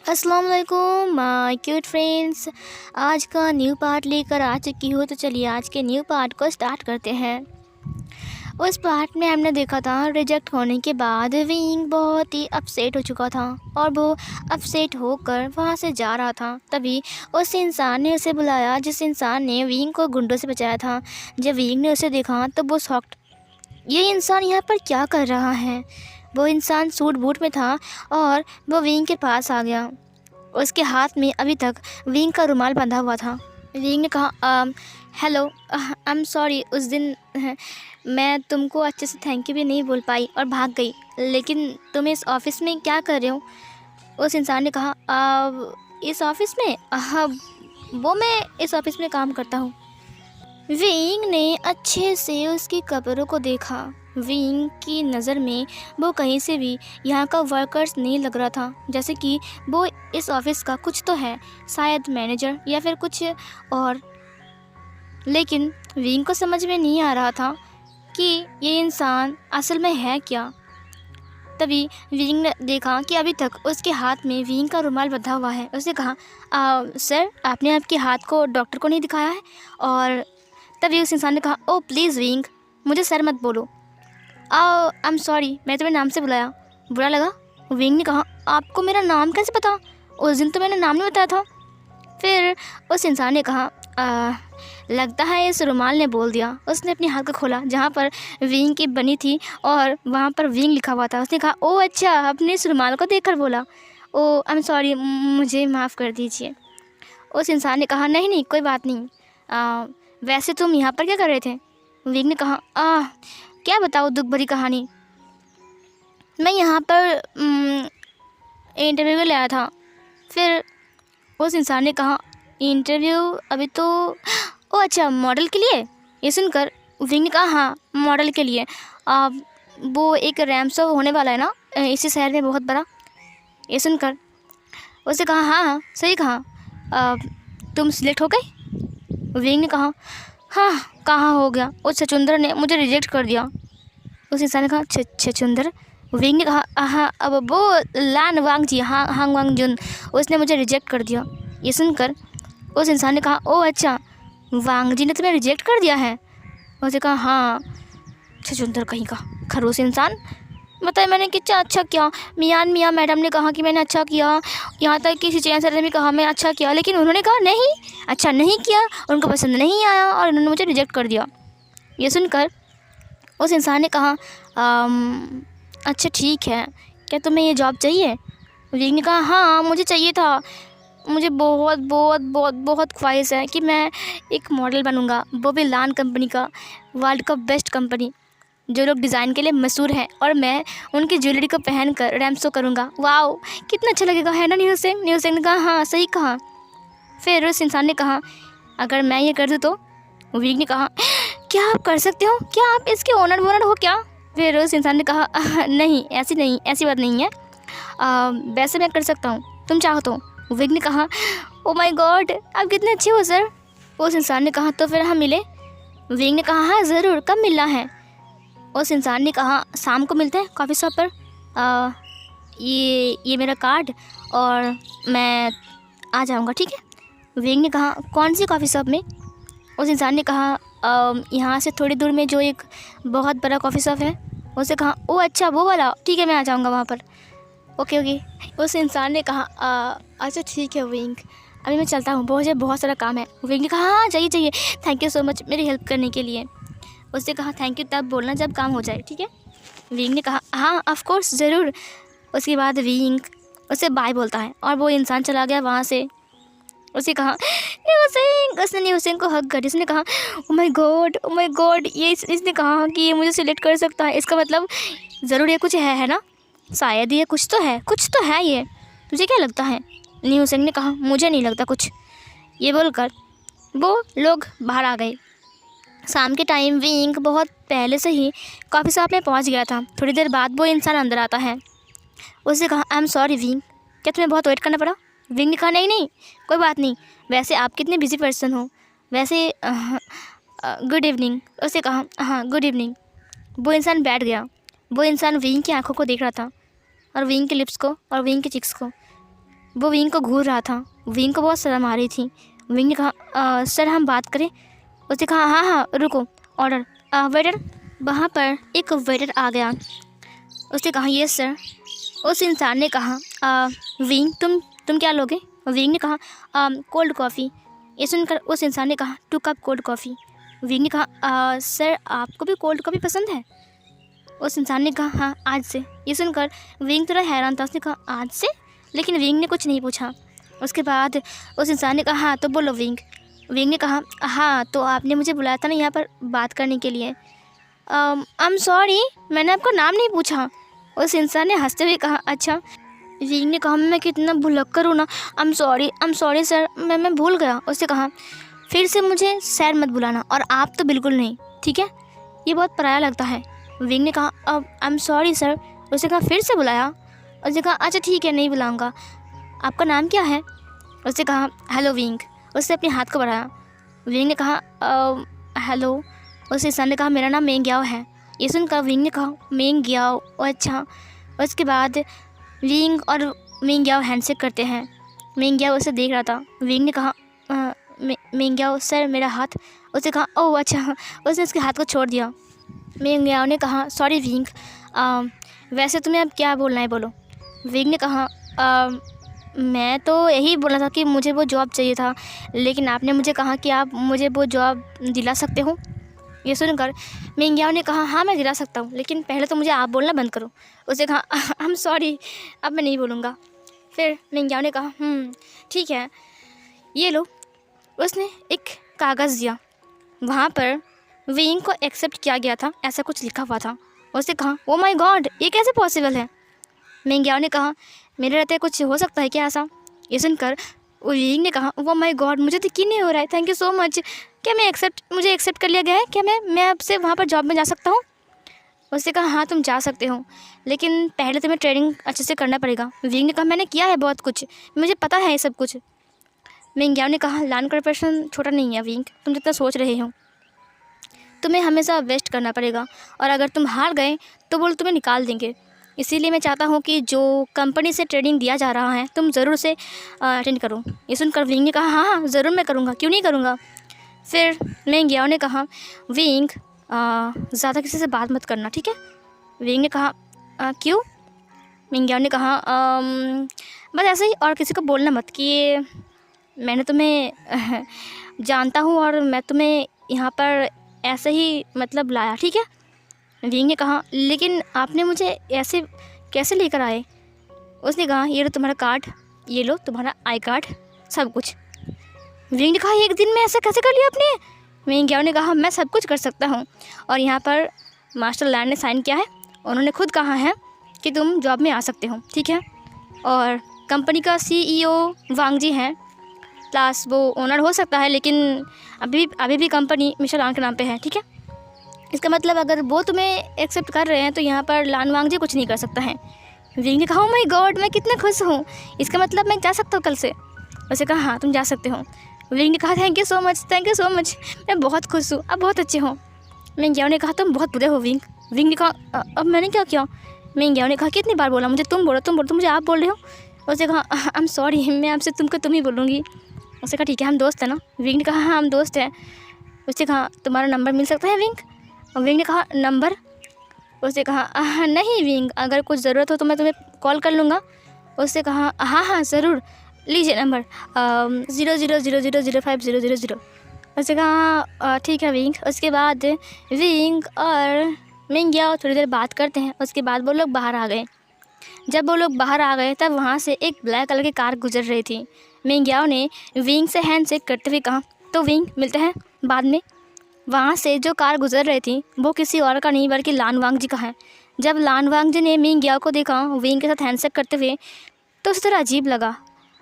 अस्सलाम वालेकुम my cute friends. आज का न्यू पार्ट लेकर आ चुकी हूँ, तो चलिए आज के न्यू पार्ट को स्टार्ट करते हैं। उस पार्ट में हमने देखा था रिजेक्ट होने के बाद विंग बहुत ही अपसेट हो चुका था और वो अपसेट होकर वहाँ से जा रहा था। तभी उस इंसान ने उसे बुलाया जिस इंसान ने विंग को गुंडों से बचाया था। जब विंग ने उसे देखा तो वो शॉक्ड, ये इंसान यहाँ पर क्या कर रहा है। वो इंसान सूट बूट में था और वो विंग के पास आ गया। उसके हाथ में अभी तक विंग का रुमाल बंधा हुआ था। विंग ने कहा हेलो, आई एम सॉरी, उस दिन मैं तुमको अच्छे से थैंक यू भी नहीं बोल पाई और भाग गई, लेकिन तुम इस ऑफ़िस में क्या कर रहे हो?" उस इंसान ने कहा इस ऑफ़िस में वो मैं इस ऑफ़िस में काम करता हूँ। विंग ने अच्छे से उसकी कपड़ों को देखा। विंग की नज़र में वो कहीं से भी यहाँ का वर्कर्स नहीं लग रहा था, जैसे कि वो इस ऑफ़िस का कुछ तो है, शायद मैनेजर या फिर कुछ और। लेकिन विंग को समझ में नहीं आ रहा था कि ये इंसान असल में है क्या। तभी विंग ने देखा कि अभी तक उसके हाथ में विंग का रुमाल बंधा हुआ है। उसने कहा सर, आपने आपके हाथ को डॉक्टर को नहीं दिखाया है? और तभी उस इंसान ने कहा ओह प्लीज़ विंग, मुझे सर मत बोलो। आई एम सॉरी, मैं तुम्हें नाम से बुलाया, बुरा लगा? विंग ने कहा आपको मेरा नाम कैसे पता? उस दिन तो मैंने नाम नहीं बताया था। फिर उस इंसान ने कहा लगता है इस रुमाल ने बोल दिया। उसने अपने हाथ को खोला जहाँ पर विंग की बनी थी और वहाँ पर विंग लिखा हुआ था। उसने कहा ओह अच्छा, आपने इस रुमाल को देखकर बोला। ओह आई एम सॉरी, मुझे माफ़ कर दीजिए। उस इंसान ने कहा नहीं नहीं, कोई बात नहीं। वैसे तुम यहाँ पर क्या कर रहे थे? विंग ने कहा क्या बताओ दुख भरी कहानी, मैं यहाँ पर इंटरव्यू के लिए आया था। फिर उस इंसान ने कहा इंटरव्यू अभी तो, ओ अच्छा मॉडल के लिए? ये सुनकर विंग ने कहा हाँ मॉडल के लिए। वो एक रैंप शो होने वाला है ना इसी शहर में बहुत बड़ा। ये सुनकर उसने कहा हाँ सही कहा। तुम सिलेक्ट हो गए? विंग ने कहा हाँ कहाँ हो गया, उस छचुंदर ने मुझे रिजेक्ट कर दिया। उस इंसान ने कहा छचुंदर? विंग ने कहा हाँ, अब वो लान वांग जी, हाँ हांग वांग जुन, उसने मुझे रिजेक्ट कर दिया। ये सुनकर उस इंसान ने कहा ओह अच्छा, वांग जी ने तुम्हें रिजेक्ट कर दिया है? उसने कहा हाँ। छचुंदर कहीं का खरोस इंसान, बताए मैंने कितना अच्छा किया। मियाँ मैडम ने कहा कि मैंने अच्छा किया, यहाँ तक कि चैन सर ने भी कहा मैं अच्छा किया, लेकिन उन्होंने कहा नहीं अच्छा नहीं किया, उनको पसंद नहीं आया और उन्होंने मुझे रिजेक्ट कर दिया। ये सुनकर उस इंसान ने कहा अच्छा ठीक है, क्या तुम्हें ये जॉब चाहिए? विंग ने कहा हाँ मुझे चाहिए था, मुझे बहुत बहुत बहुत बहुत ख्वाहिश है कि मैं एक मॉडल बनूंगा, वो भी लान कंपनी का, वर्ल्ड का बेस्ट कंपनी जो लोग डिज़ाइन के लिए मशहूर हैं, और मैं उनकी ज्वेलरी को पहन कर रैंप शो करूँगा। वाओ कितना अच्छा लगेगा, है ना न्यूज़ सिंह? न्यूज़ सिंह ने कहा हाँ सही कहा। फिर उस इंसान ने कहा अगर मैं ये कर दूँ तो? विंग ने कहा क्या आप कर सकते हो? क्या आप इसके ओनर वोनर हो क्या? फिर उस इंसान ने कहा नहीं ऐसी बात नहीं है, वैसे मैं कर सकता हूँ, तुम चाहो तो। विंग ने कहा ओ माय गॉड आप कितने अच्छे हो सर। उस इंसान ने कहा तो फिर हम मिले? विंग ने कहा हाँ ज़रूर, कब मिलना है? उस इंसान ने कहा शाम को मिलते हैं कॉफ़ी शॉप पर। ये मेरा कार्ड और मैं आ जाऊँगा, ठीक है? विंग ने कहा कौन सी कॉफ़ी शॉप में? उस इंसान ने कहा यहाँ से थोड़ी दूर में जो एक बहुत बड़ा कॉफ़ी शॉप है। उसने कहा ओह अच्छा वो वाला, ठीक है मैं आ जाऊँगा वहाँ पर। ओके। उस इंसान ने कहा अच्छा ठीक है विंग, अभी मैं चलता हूँ, मुझे बहुत सारा काम है। विंग ने कहा हाँ चाहिए, थैंक यू सो मच मेरी हेल्प करने के लिए। उसने कहा थैंक यू तब बोलना जब काम हो जाए, ठीक है? विंग ने कहा हाँ ऑफ कोर्स ज़रूर। उसके बाद विंग उसे बाय बोलता है और वो इंसान चला गया वहाँ से। उसे कहा न्यू सिंह, उसने न्यू सिंह को हक कर दिया। उसने कहा ओ माय गॉड ये इसने कहा कि ये मुझे सिलेक्ट कर सकता है, इसका मतलब ज़रूर ये कुछ है ना, शायद ये कुछ तो है ये, तुझे क्या लगता है? न्यू सिंह ने कहा मुझे नहीं लगता कुछ। ये बोलकर वो लोग बाहर आ गए। शाम के टाइम विंग बहुत पहले से ही कॉफ़ी शॉप में पहुंच गया था। थोड़ी देर बाद वो इंसान अंदर आता है। उसने कहा आई एम सॉरी विंग, क्या तुम्हें बहुत वेट करना पड़ा? विंग ने कहा नहीं कोई बात नहीं, वैसे आप कितने बिजी पर्सन हो, वैसे गुड इवनिंग। उसने कहा हाँ गुड इवनिंग। वो इंसान बैठ गया। वो इंसान विंग की आंखों को देख रहा था और विंग के लिप्स को और विंग के चिक्स को। वो विंग को घूर रहा था। विंग को बहुत शर्म आ रही थी। विंग ने कहा सर हम बात करें। उसने कहा हाँ हाँ रुको, ऑर्डर। वेटर। वहाँ पर एक वेटर आ गया। उसने कहा यस सर। उस इंसान ने कहा विंग तुम क्या लोगे? विंग ने कहा कोल्ड कॉफ़ी। ये सुनकर उस इंसान ने कहा 2 कप कोल्ड कॉफ़ी। विंग ने कहा सर आपको भी कोल्ड कॉफ़ी पसंद है? उस इंसान ने कहा हाँ आज से। ये सुनकर विंग थोड़ा हैरान था। उसने कहा आज से? लेकिन विंग ने कुछ नहीं पूछा। उसके बाद उस इंसान ने कहा हाँ तो बोलो विंग। विंग ने कहा हाँ तो आपने मुझे बुलाया था ना यहाँ पर बात करने के लिए। आई एम सॉरी मैंने आपका नाम नहीं पूछा। उस इंसान ने हंसते हुए कहा अच्छा। विंग ने कहा मैं कितना भुलक्कर हूँ ना, आई एम सॉरी सर, मैं भूल गया। उसने कहा फिर से मुझे सर मत बुलाना, और आप तो बिल्कुल नहीं, ठीक है? ये बहुत पराया लगता है। विंग ने कहा आई एम सॉरी सर। उसने कहा फिर से बुलाया? उसने कहा अच्छा ठीक है नहीं बुलाऊंगा। आपका नाम क्या है? उसने कहा हेलो विंग। उसने अपने हाथ को बढ़ाया। विंग ने कहा हेलो। उस इंसान ने कहा मेरा नाम मेंग याओ है। ये सुनकर विंग ने कहा मेंग याओ अच्छा। उसके बाद विंग और मेंग याओ हैंडशेक करते हैं। मेंग याओ उसे देख रहा था। विंग ने कहा मेंग याओ सर मेरा हाथ। उसने कहा ओह अच्छा। उसने उसके हाथ को छोड़ दिया। मेंग याओ ने कहा सॉरी विंग, वैसे तुम्हें अब क्या बोलना है बोलो। विंग ने कहा मैं तो यही बोला था कि मुझे वो जॉब चाहिए था, लेकिन आपने मुझे कहा कि आप मुझे वो जॉब दिला सकते हो। ये सुनकर मेंग याओ ने कहा हाँ मैं दिला सकता हूँ, लेकिन पहले तो मुझे आप बोलना बंद करो। उसने कहा आई एम सॉरी अब मैं नहीं बोलूँगा। फिर मेंग याओ ने कहा ठीक है ये लो। उसने एक कागज़ दिया। वहाँ पर विंग को एक्सेप्ट किया गया था ऐसा कुछ लिखा हुआ था। उसने कहा ओ माय गॉड ये कैसे पॉसिबल है? मेंग याओ ने कहा मेरे रहते कुछ हो सकता है क्या ऐसा? ये सुनकर विंग ने कहा ओ माय गॉड मुझे तो यकीन नहीं हो रहा है, थैंक यू सो मच। क्या मुझे एक्सेप्ट कर लिया गया है? क्या मैं अब से वहाँ पर जॉब में जा सकता हूँ? उसने कहा हाँ तुम जा सकते हो, लेकिन पहले तुम्हें ट्रेनिंग अच्छे से करना पड़ेगा। विंग ने कहा मैंने किया है बहुत कुछ, मुझे पता है ये सब कुछ। मेंग याओ ने कहा लैंड कॉर्पोरेशन छोटा नहीं है विंग, तुम जितना सोच रहे हो। तुम्हें हमेशा वेस्ट करना पड़ेगा, और अगर तुम हार गए तो वो तुम्हें निकाल देंगे। इसीलिए मैं चाहता हूँ कि जो कंपनी से ट्रेनिंग दिया जा रहा है तुम ज़रूर से अटेंड करो। ये सुनकर विंग ने कहा हाँ हाँ ज़रूर मैं करूँगा, क्यों नहीं करूँगा। फिर मेंग याओ ने कहा विंग ज़्यादा किसी से बात मत करना, ठीक है? विंग ने कहा क्यों? मेंग याओ ने कहा बस ऐसे ही, और किसी को बोलना मत कि ये मैंने तुम्हें जानता हूँ और मैं तुम्हें यहाँ पर ऐसे ही मतलब लाया, ठीक है? विंग ने कहा लेकिन आपने मुझे ऐसे कैसे लेकर आए? उसने कहा ये लो तुम्हारा कार्ड, ये लो तुम्हारा आई कार्ड, सब कुछ। विंग ने कहा एक दिन में ऐसा कैसे कर लिया आपने? मेंग याओ ने कहा मैं सब कुछ कर सकता हूँ, और यहाँ पर मास्टर लैंड ने साइन किया है, उन्होंने खुद कहा है कि तुम जॉब में आ सकते हो, ठीक है? और कंपनी का CEO वांग जी हैं, प्लस वो ओनर हो सकता है, लेकिन अभी भी कंपनी मिस्टर लान के नाम पे है, ठीक है? इसका मतलब अगर वो तुम्हें एक्सेप्ट कर रहे हैं तो यहाँ पर लान वांग जी कुछ नहीं कर सकता है। विंग ने कहा ओह माय गॉड मैं कितना खुश हूँ, इसका मतलब मैं जा सकता हूँ कल से। उसे कहा हाँ तुम जा सकते हो। विंग ने कहा थैंक यू सो मच, मैं बहुत खुश हूँ, अब बहुत अच्छे हो। मेंग याओ ने कहा तुम बहुत बुरे हो विंग। विंग ने कहा अब मैंने क्या किया? मेंग याओ ने कहा कितनी बार बोला मुझे तुम बोलो, तुम मुझे आप बोल रहे हो। उसे कहा आई एम सॉरी मैं आपसे तुम ही बोलूँगी। उसे कहा ठीक है हम दोस्त हैं ना? विंग ने कहा हाँ हम दोस्त हैं। उसने कहा तुम्हारा नंबर मिल सकता है विंग? और विंग ने कहा नंबर? उसने कहा नहीं विंग, अगर कुछ ज़रूरत हो तो मैं तुम्हें कॉल कर लूँगा। उसने कहा हाँ ज़रूर, लीजिए नंबर 0000050000। उसने कहा ठीक है विंग। उसके बाद विंग और मेंग याओ थोड़ी देर बात करते हैं। उसके बाद वो लोग बाहर आ गए। जब वो लोग बाहर आ गए तब वहाँ से एक ब्लैक कलर की कार गुजर रही थी। मेंग याओ ने विंग से हैंडशेक करते हुए कहा तो विंग मिलते हैं बाद में। वहाँ से जो कार गुजर रही थी वो किसी और का नहीं बल्कि लान वांग जी का है। जब लान वांग जी ने मेंग याओ को देखा विंग के साथ हैंडशेक करते हुए तो उसे थोड़ा अजीब लगा।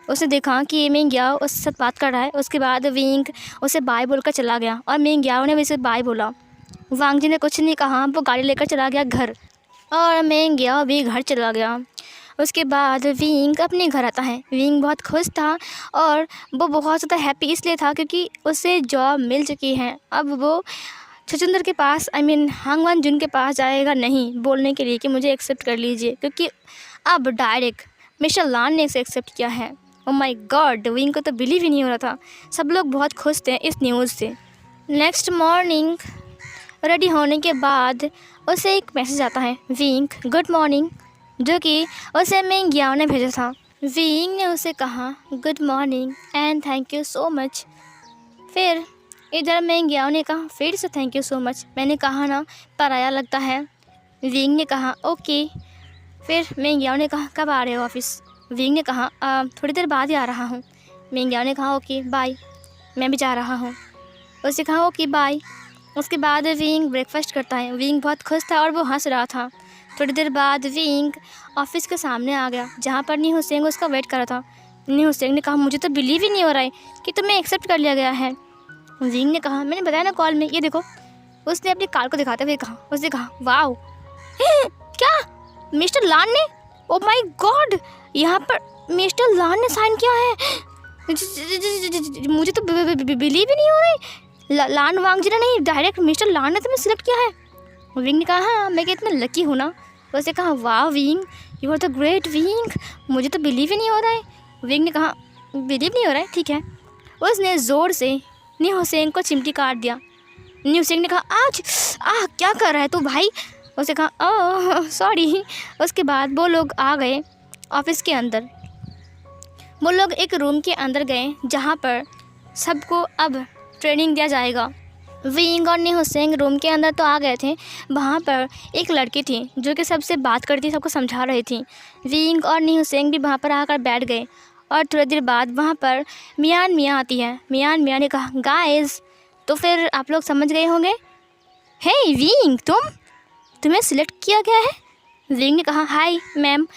उसने देखा कि मेंग याओ उसके साथ बात कर रहा है। उसके बाद विंग उसे बाय बोलकर चला गया और मेंग याओ ने भी उसे बाय बोला। वांग जी ने कुछ नहीं कहा, वो गाड़ी लेकर चला गया घर, और मेंग याओ भी घर चला गया। उसके बाद विंग अपने घर आता है। विंग बहुत खुश था और वो बहुत ज़्यादा हैप्पी इसलिए था क्योंकि उसे जॉब मिल चुकी है। अब वो छुचुंदर के पास हांग वन जुन के पास जाएगा नहीं बोलने के लिए कि मुझे एक्सेप्ट कर लीजिए, क्योंकि अब डायरेक्ट मिस्टर लान ने इसे एक्सेप्ट किया है। ओ माय गॉड, विंग को तो बिलीव ही नहीं हो रहा था। सब लोग बहुत खुश थे इस न्यूज़ से। नेक्स्ट मॉर्निंग रेडी होने के बाद उसे एक मैसेज आता है, विंग गुड मॉर्निंग, जो कि उसे मेंग याओ ने भेजा था। विंग ने उसे कहा good morning and thank you so much. फिर इधर मेंग याओ ने कहा फिर से थैंक यू सो मच, मैंने कहा ना पराया लगता है। विंग ने कहा ओके। फिर मेंग याओ ने कहा कब आ रहे हो ऑफिस? विंग ने कहा थोड़ी देर बाद ही आ रहा हूँ। मेंग याओ ने कहा ओके बाय, मैं भी जा रहा हूँ। उसने कहा ओके बाय। उसके बाद विंग ब्रेकफास्ट करता है। विंग बहुत खुश था और वो हंस रहा था। थोड़ी देर बाद विंग ऑफिस के सामने आ गया जहाँ पर नी हुसैन उसका वेट कर रहा था। नी हुसैन ने कहा मुझे तो बिलीव ही नहीं हो रहा है कि तुम्हें एक्सेप्ट कर लिया गया है। विंग ने कहा मैंने बताया ना कॉल में, ये देखो। उसने अपनी कार को दिखाते हुए कहा, उसने कहा वाओ क्या मिस्टर लान ने, ओ माय गॉड, यहाँ पर मिस्टर लान ने साइन किया है। मुझे तो बिलीव ही नहीं हो रहा है। लान वांगजी ने नहीं, डायरेक्ट मिस्टर लान ने तुम्हें सिलेक्ट किया है। विंग ने कहा हाँ मैं कितना लकी हूँ ना। उसने कहा वाह wing, you are the great wing, मुझे तो बिलीव ही नहीं हो रहा है। विंग ने कहा बिलीव नहीं हो रहा है, ठीक है। उसने ज़ोर से नी हुसैन को चिमटी काट दिया। नी हुसैन ने कहा आज क्या कर रहा है तू भाई? उसने कहा ओह सॉरी। उसके बाद वो लोग आ गए ऑफिस के अंदर। वो लोग एक रूम के अंदर गए जहाँ पर सबको अब ट्रेनिंग दिया जाएगा। विंग और नी हुसैन रूम के अंदर तो आ गए थे। वहाँ पर एक लड़की थी जो कि सबसे बात करती, सबको समझा रही थी। विंग और नी हुसैन भी वहाँ पर आकर बैठ गए और थोड़ी देर बाद वहाँ पर मियान मियाँ आती है। मियान मियाँ ने कहा गाइस, तो फिर आप लोग समझ गए होंगे। हे विंग, तुम्हें सिलेक्ट किया गया है? विंग ने कहा हाय मैम,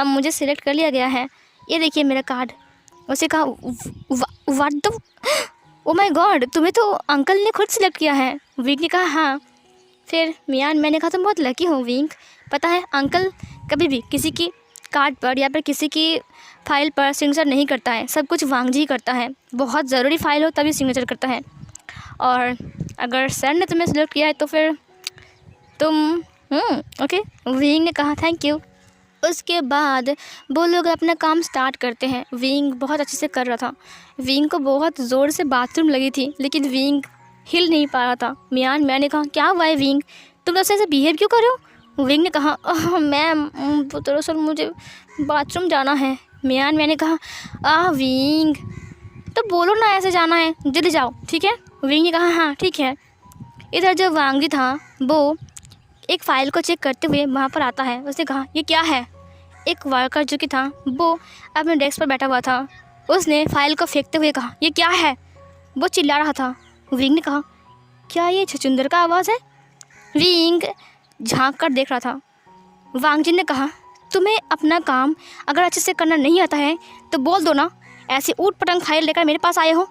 मुझे सिलेक्ट कर लिया गया है, ये देखिए मेरा कार्ड। उसे कहा what the, oh my God, तुम्हें तो अंकल ने खुद सिलेक्ट किया है। विंग ने कहा हाँ। फिर मियान मैंने कहा तुम बहुत लकी हो विंग, पता है अंकल कभी भी किसी की कार्ड पर या फिर किसी की फाइल पर सिग्नेचर नहीं करता है, सब कुछ वांगजी करता है। बहुत ज़रूरी फाइल हो तभी सिग्नेचर करता है। और अगर सर ने तुम्हें सिलेक्ट किया है तो फिर तुम ओके। विंग ने कहा थैंक यू। उसके बाद वो लोग अपना काम स्टार्ट करते हैं। विंग बहुत अच्छे से कर रहा था। विंग को बहुत ज़ोर से बाथरूम लगी थी लेकिन विंग हिल नहीं पा रहा था। मियान मैंने कहा क्या हुआ है विंग, तुम ऐसे ऐसे बिहेव क्यों कर रहे हो? विंग ने कहा मैम दरअसल मुझे बाथरूम जाना है। मियान मैंने कहा विंग तो बोलो ना ऐसे जाना है, जल्दी जाओ ठीक है। विंग ने कहा हाँ ठीक है। इधर जो वांगजी था वो एक फ़ाइल को चेक करते हुए वहाँ पर आता है। उसने कहा ये क्या है? एक वर्कर जो कि था वो अपने डेस्क पर बैठा हुआ था। उसने फ़ाइल को फेंकते हुए कहा ये क्या है? वो चिल्ला रहा था। विंग ने कहा क्या ये छछूंदर का आवाज़ है? विंग झांक कर देख रहा था। वांगजी ने कहा तुम्हें अपना काम अगर अच्छे से करना नहीं आता है तो बोल दो ना, ऐसी ऊट पटंग फाइल लेकर मेरे पास आए हो,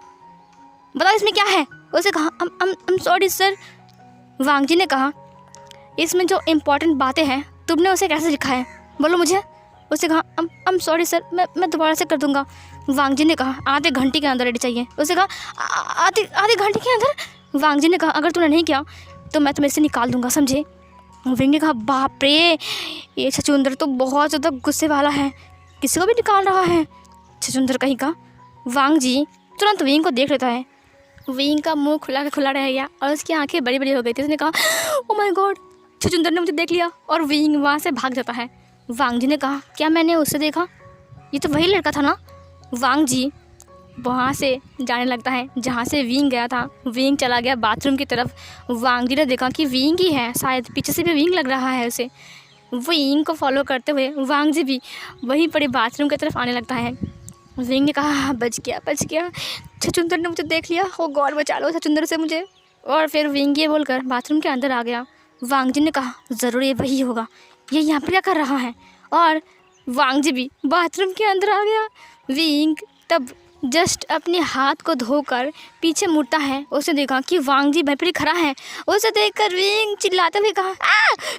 बताओ इसमें क्या है? उसे कहा I'm सॉरी सर। वांगजी ने कहा इसमें जो इम्पोर्टेंट बातें हैं तुमने उसे कैसे लिखा है, बोलो मुझे। उसे कहा I'm सॉरी सर, मैं दोबारा से कर दूंगा। वांगजी ने कहा आधे घंटे के अंदर रेडी चाहिए। उसे कहा आधे घंटे के अंदर? वांगजी ने कहा अगर तूने नहीं किया तो मैं तुम्हें इससे निकाल दूंगा, समझे। विंग ने कहा बाप रे, ये छछूंदर तो बहुत ज़्यादा गुस्से वाला है, किसी को भी निकाल रहा है, छछूंदर कहीं का। वांगजी तुरंत विंग को देख लेता है। विंग का मुंह खुला के खुला रह गया और उसकी आंखें बड़ी बड़ी हो गई थी। उसने कहा ओ माय गॉड, छछूंदर ने मुझे देख लिया, और विंग वहाँ से भाग जाता है। वांगजी ने कहा क्या मैंने उससे देखा, ये तो वही लड़का था ना। वांगजी वहाँ से जाने लगता है जहाँ से विंग गया था। विंग चला गया बाथरूम की तरफ। वांगजी ने देखा कि विंग ही है, शायद पीछे से भी विंग लग रहा है उसे। विंग को फॉलो करते हुए वांगजी भी वहीं पर बाथरूम की तरफ आने लगता है। विंग ने कहा बच गया, छछूंदर ने मुझे देख लिया, ओ गॉड बचा लो छछूंदर से मुझे। और फिर विंग ये बोलकर बाथरूम के अंदर आ गया। वांगजी ने कहा ज़रूर ये वही होगा, ये यहाँ पर क्या कर रहा है। और वांगजी भी बाथरूम के अंदर आ गया। विंग तब जस्ट अपने हाथ को धोकर पीछे मुड़ता है। उसे देखा कि वांगजी वहीं पर खड़ा है। उसे देखकर विंग चिल्लाते हुए कहा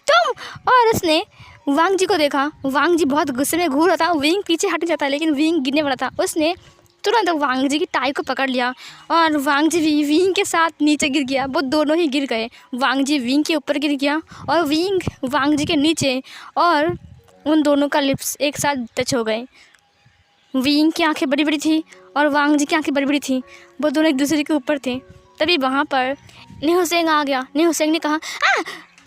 तुम, और उसने वांगजी को देखा। वांगजी बहुत गुस्से में घूर रहा था। विंग पीछे हट जाता है लेकिन विंग गिरने वाला था। उसने तुरंत वांगजी की टाई को पकड़ लिया और वांगजी भी विंग के साथ नीचे गिर गया। वो दोनों ही गिर गए। वांगजी विंग के ऊपर गिर गया और विंग वांगजी के नीचे, और उन दोनों का लिप्स एक साथ टच हो गए। विंग की आंखें बड़ी बड़ी थी और वांग जी की आंखें बड़ी बड़ी थी। वो दोनों एक दूसरे के ऊपर थे। तभी वहाँ पर न्यूसेंग आ गया। न्यूसेंग ने कहा,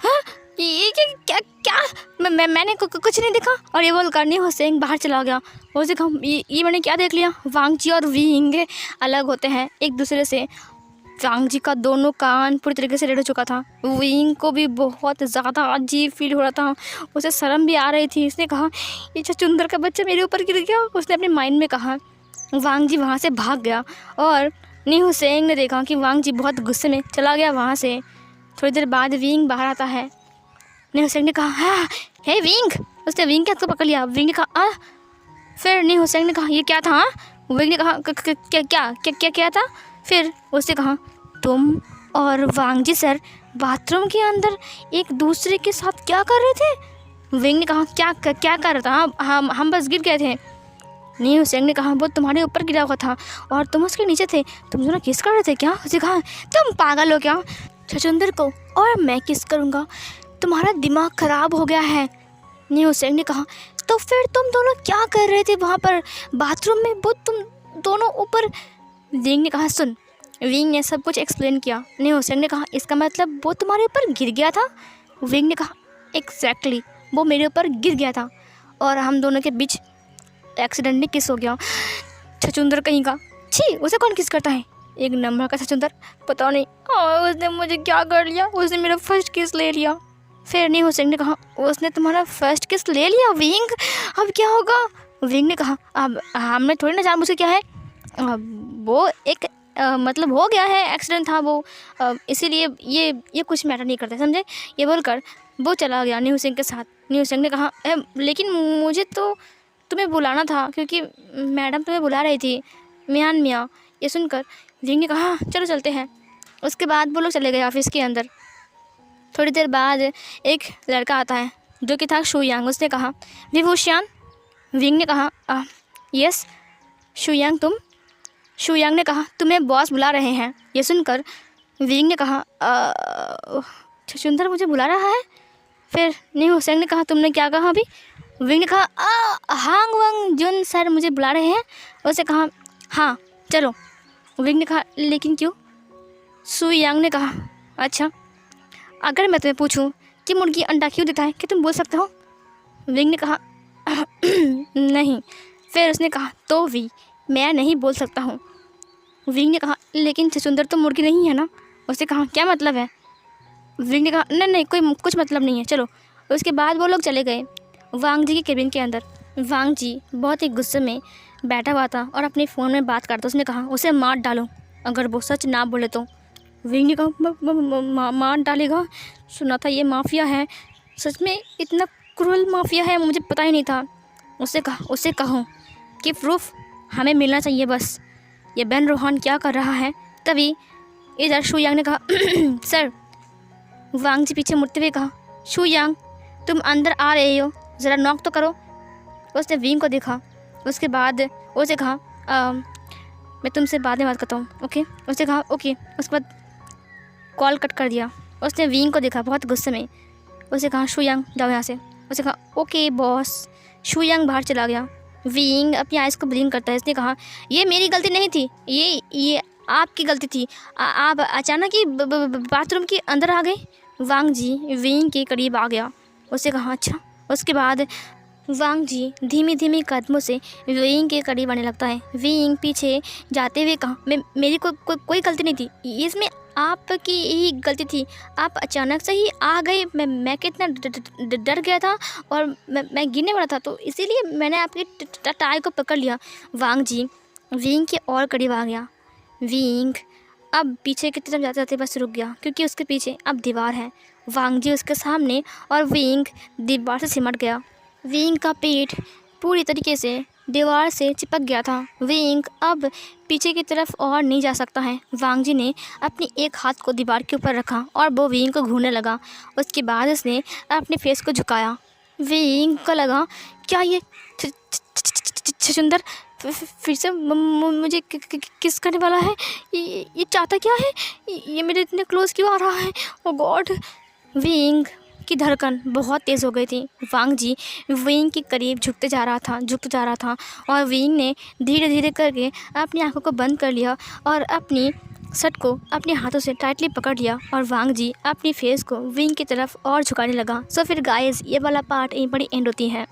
हाँ, ये क्या क्या मैंने कुछ नहीं देखा। और ये बोलकर न्यूसेंग बाहर चला गया। उसे कहा, ये मैंने क्या देख लिया। वांग जी और विंग अलग होते हैं एक दूसरे से। वांग जी का दोनों कान पूरी तरीके से रेड हो चुका था। विंग को भी बहुत ज़्यादा अजीब फील हो रहा था। उसे शर्म भी आ रही थी। उसने कहा, ये छछूंदर का बच्चा मेरे ऊपर गिर गया, उसने अपने माइंड में कहा। वांग जी वहाँ से भाग गया और न्यूसेंग ने देखा कि वांग जी बहुत गुस्से में चला गया वहाँ से। थोड़ी देर बाद विंग बाहर आता है। न्यूसेंग ने कहा, हाँ हे विंग। उसने विंग के हाथ को पकड़ लिया। विंग ने कहा, फिर न्यूसेंग ने कहा, ये क्या था। विंग ने कहा, क्या था। फिर उसने कहा, तुम और वांग जी सर बाथरूम के अंदर एक दूसरे के साथ क्या कर रहे थे। विंग ने कहा, क्या कर रहा था, हम बस गिर गए थे। न्यूसेंग ने कहा, वो तुम्हारे ऊपर गिरा हुआ था और तुम उसके नीचे थे, तुम दोनों किस कर रहे थे क्या। उसने कहा, तुम पागल हो क्या, छछूंदर को और मैं किस करूँगा, तुम्हारा दिमाग ख़राब हो गया है। न्यूसेंग ने कहा, तो फिर तुम दोनों क्या कर रहे थे वहाँ पर बाथरूम में, वो तुम दोनों ऊपर। विंग ने कहा, सुन। विंग ने सब कुछ एक्सप्लेन किया। न्यूसेंग ने कहा, इसका मतलब वो तुम्हारे ऊपर गिर गया था। विंग ने कहा, एग्जैक्टली, वो मेरे ऊपर गिर गया था और हम दोनों के बीच एक्सीडेंटली किस हो गया। छछूंदर कहीं का, छी, उसे कौन किस करता है, एक नंबर का छछूंदर, पता नहीं उसने मुझे क्या कर लिया, उसने मेरा फर्स्ट किस ले लिया। फिर न्यूसेंग ने कहा, उसने तुम्हारा फर्स्ट किस ले लिया विंग, अब क्या होगा। विंग ने कहा, अब हमने थोड़ी ना जानबूझ के क्या है, वो एक मतलब हो गया है, एक्सीडेंट था वो, इसीलिए ये कुछ मैटर नहीं करता, समझे। ये बोलकर वो चला गया न्यूसेंग के साथ। न्यूसेंग ने कहा, लेकिन मुझे तो तुम्हें बुलाना था क्योंकि मैडम तुम्हें बुला रही थी, मियान मियाँ। ये सुनकर विंग ने कहा, चलो चलते हैं। उसके बाद वो लोग चले गए ऑफिस के अंदर। थोड़ी देर बाद एक लड़का आता है जो कि था शुयांग। उसने कहा, विभूषण। विंग ने कहा, यस शुयांग, तुम। शुयांग ने कहा, तुम्हें बॉस बुला रहे हैं। ये सुनकर विंग ने कहा, छछूंदर मुझे बुला रहा है। फिर न्यूसेंग ने कहा, तुमने क्या कहा अभी। विंग ने कहा, हांग वांग जुन सर मुझे बुला रहे हैं। उसने कहा, हाँ चलो। विंग ने कहा, लेकिन क्यों। शुयांग ने कहा, अच्छा, अगर मैं तुम्हें पूछूं कि मुर्गी अंडा क्यों देता है, क्या तुम बोल सकते हो। विंग ने कहा, नहीं। फिर उसने कहा, तो भी मैं नहीं बोल सकता हूँ। विंग ने कहा, लेकिन छछूंदर तो मुर्गी नहीं है ना। उसने कहा, क्या मतलब है। विंग ने कहा, नहीं कुछ मतलब नहीं है, चलो। उसके बाद वो लोग चले गए वांग जी के केबिन के अंदर। वांग जी बहुत ही गुस्से में बैठा हुआ था और अपने फ़ोन में बात करता। उसने कहा, उसे मार डालो अगर वो सच ना बोले तो। विंग ने कहा, मार डालेगा, सुना था ये माफिया है, सच में इतना क्रूर माफिया है, मुझे पता ही नहीं था। उसे कहो कि प्रूफ हमें मिलना चाहिए बस, ये बेन रोहान क्या कर रहा है। तभी इधर शुयांग ने कहा, सर। वांग जी पीछे मुड़ते हुए कहा, शुयांग तुम अंदर आ रहे हो, ज़रा नॉक तो करो। उसने विंग को देखा। उसके बाद उसे कहा, मैं तुमसे बाद में बात करता हूँ, ओके। उसने कहा, ओके। उसके बाद कॉल कट कर दिया। उसने विंग को देखा बहुत गुस्से में। उसे कहा, शुयांग जाओ यहाँ से। उसे कहा, ओके बॉस। शुयांग बाहर चला गया। विंग अपनी आइज़ को ब्लिंक करता है। इसने कहा, ये मेरी गलती नहीं थी, ये आपकी गलती थी। आप अचानक ही बाथरूम के अंदर आ गए। वांग जी विंग के करीब आ गया। उसे कहा, अच्छा। उसके बाद वांग जी धीमी धीमी कदमों से विंग के करीब आने लगता है। विंग पीछे जाते हुए कहा, मेरी कोई गलती नहीं थी, इसमें आपकी ही गलती थी, आप अचानक से ही आ गए। मैं कितना डर गया था और मैं गिरने वाला था, तो इसीलिए मैंने आपकी टाई को पकड़ लिया। वांग जी विंग के और करीब आ गया। विंग अब पीछे की तरफ जाते जाते बस रुक गया क्योंकि उसके पीछे अब दीवार है। वांग जी उसके सामने और विंग दीवार से सिमट गया। विंग का पेट पूरी तरीके से दीवार से चिपक गया था। विंग अब पीछे की तरफ और नहीं जा सकता है। वांग जी ने अपनी एक हाथ को दीवार के ऊपर रखा और वो विंग को घूरने लगा। उसके बाद उसने अपने फेस को झुकाया। विंग को लगा, क्या ये छछूंदर फिर से मुझे किस करने वाला है, ये चाहता क्या है, ये मेरे इतने क्लोज क्यों आ रहा है, ओ गॉड। विंग की धड़कन बहुत तेज़ हो गई थी। वांग जी विंग के करीब झुकते जा रहा था और विंग ने धीरे धीरे करके अपनी आंखों को बंद कर लिया और अपनी शर्ट को अपने हाथों से टाइटली पकड़ लिया और वांग जी अपनी फेस को विंग की तरफ और झुकाने लगा। सो फिर गाइस ये वाला पार्ट यहीं पर एंड होती है।